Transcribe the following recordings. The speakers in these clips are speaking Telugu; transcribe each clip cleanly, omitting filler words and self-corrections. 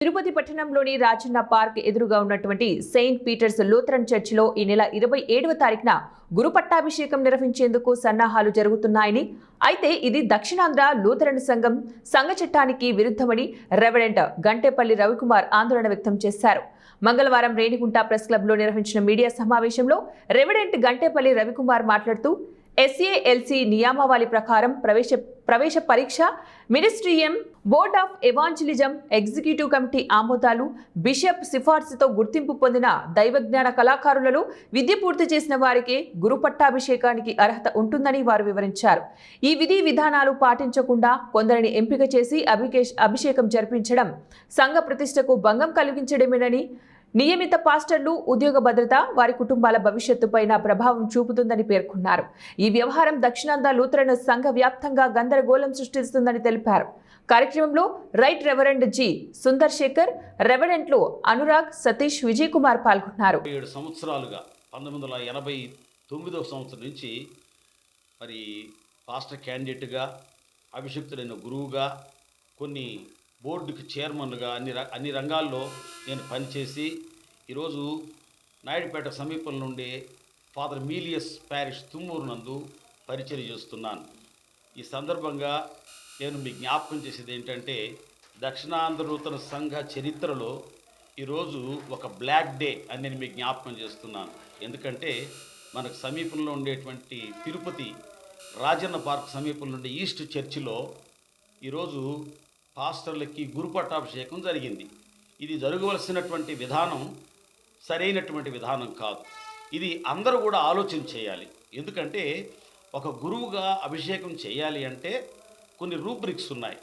తిరుపతి పట్టణంలోని రాజన్న పార్క్ ఎదురుగా ఉన్నటువంటి సెయింట్ పీటర్స్ లూథరన్ చర్చిలో ఈ నెల 27వ తారీఖున గురు పట్టాభిషేకం నిర్వహించేందుకు సన్నాహాలు జరుగుతున్నాయని, అయితే ఇది దక్షిణాంధ్ర లూథరన్ సంఘ చట్టానికి విరుద్ధమని రెవరెండ్ గంటేపల్లి రవికుమార్ ఆందోళన వ్యక్తం చేశారు. మంగళవారం రేణిగుంట ప్రెస్ క్లబ్లో నిర్వహించిన మీడియా సమావేశంలో రెవరెండ్ గంటేపల్లి రవికుమార్ మాట్లాడుతూ SALC నియామావళి ప్రకారం ప్రవేశ పరీక్ష, ministerium, board of evangelism, executive committee ఆమోదాలు, బిషప్ సిఫార్సుతో గుర్తింపు పొందిన దైవజ్ఞాన కళాకారులలో విద్య పూర్తి చేసిన వారికే గురు పట్టాభిషేకానికి అర్హత ఉంటుందని వారు వివరించారు. ఈ విధి విధానాలు పాటించకుండా కొందరిని ఎంపిక చేసి అభిషేకం జరిపించడం సంఘ ప్రతిష్టకు భంగం కలిగించడమేనని, నియమిత పాస్టర్లు ఉద్యోగ భద్రత, వారి కుటుంబాల భవిష్యత్తుపైన ప్రభావం చూపుతుందని పేర్కొన్నారు. ఈ వ్యవహారం దక్షిణాంధ్ర లూథరన్ సంఘ వ్యాప్తంగా గందరగోళం సృష్టిస్తుందని తెలిపారు. కార్యక్రమంలో right reverend G Sundar Shekar, రెవరెండ్లు అనురాగ్, సతీష్, విజయ్ కుమార్ పాల్గొన్నారు. 7 సంవత్సరాలుగా 1989వ సంవత్సరం నుంచి మరి పాస్టర్ క్యాండిడేట్గా, అభిషిక్తుడైన గురువుగా, కొన్ని బోర్డుకి చైర్మన్గా అన్ని రంగాల్లో నేను పనిచేసి ఈరోజు నాయుడుపేట సమీపంలో ఉండే ఫాదర్ మీలియస్ ప్యారిష్ తుమ్మూరు నందు పరిచర్య చేస్తున్నాను. ఈ సందర్భంగా నేను మీ జ్ఞాపకం చేసేది ఏంటంటే, దక్షిణాంధ్ర నూతన సంఘ చరిత్రలో ఈరోజు ఒక బ్లాక్ డే అని నేను మీకు జ్ఞాపకం చేస్తున్నాను. ఎందుకంటే మనకు సమీపంలో ఉండేటువంటి తిరుపతి రాజన్న పార్క్ సమీపంలో ఉండే ఈస్ట్ చర్చిలో ఈరోజు పాస్టర్లకి గురు పట్టాభిషేకం జరిగింది. ఇది జరగవలసినటువంటి విధానం సరైనటువంటి విధానం కాదు. ఇది అందరూ కూడా ఆలోచన చేయాలి. ఎందుకంటే ఒక గురువుగా అభిషేకం చేయాలి అంటే కొన్ని రూబ్రిక్స్ ఉన్నాయి.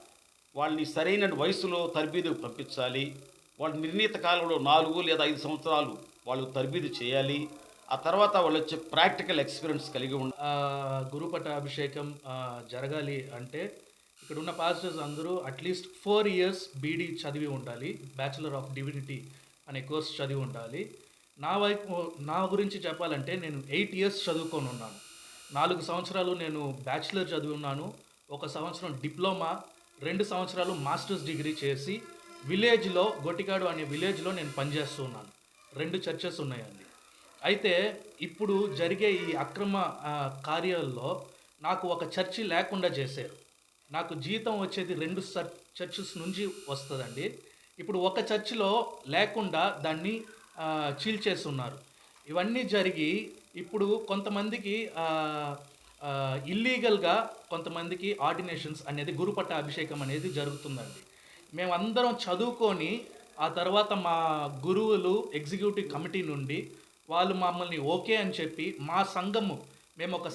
వాళ్ళని సరైన వయసులో తర్బీదుకు పంపించాలి. వాళ్ళు నిర్ణీత కాలంలో 4 లేదా 5 సంవత్సరాలు వాళ్ళు తర్బీదు చేయాలి. ఆ తర్వాత వాళ్ళు వచ్చే ప్రాక్టికల్ ఎక్స్పీరియన్స్ కలిగి గురు పట్టాభిషేకం జరగాలి అంటే ఇక్కడ ఉన్న పాస్టర్స్ అందరూ అట్లీస్ట్ 4 years BD చదివి ఉండాలి, బ్యాచులర్ ఆఫ్ డివినిటీ అనే కోర్స్ చదివి ఉండాలి. నా గురించి చెప్పాలంటే నేను 8 years చదువుకొని ఉన్నాను. 4 సంవత్సరాలు నేను బ్యాచులర్ చదివి ఉన్నాను, 1 సంవత్సరం డిప్లొమా, 2 సంవత్సరాలు మాస్టర్స్ డిగ్రీ చేసి విలేజ్లో గొట్టికాడు అనే విలేజ్లో నేను పనిచేస్తూ ఉన్నాను. 2 చర్చెస్ ఉన్నాయండి. అయితే ఇప్పుడు జరిగే ఈ అక్రమ కార్యాల్లో నాకు ఒక చర్చి లేకుండా చేశారు. నాకు జీతం వచ్చేది 2 చర్చెస్ నుంచి వస్తుందండి. ఇప్పుడు ఒక చర్చిలో లేకుండా దాన్ని చీల్చేస్తున్నారు. ఇవన్నీ జరిగి ఇప్పుడు కొంతమందికి ఇల్లీగల్గా కొంతమందికి ఆర్డినేషన్స్ అనేది గురుపట్ట అభిషేకం అనేది జరుగుతుందండి. మేమందరం చదువుకొని ఆ తర్వాత మా గురువులు ఎగ్జిక్యూటివ్ కమిటీ నుండి వాళ్ళు మమ్మల్ని ఓకే అని చెప్పి మా సంఘము మేము ఒక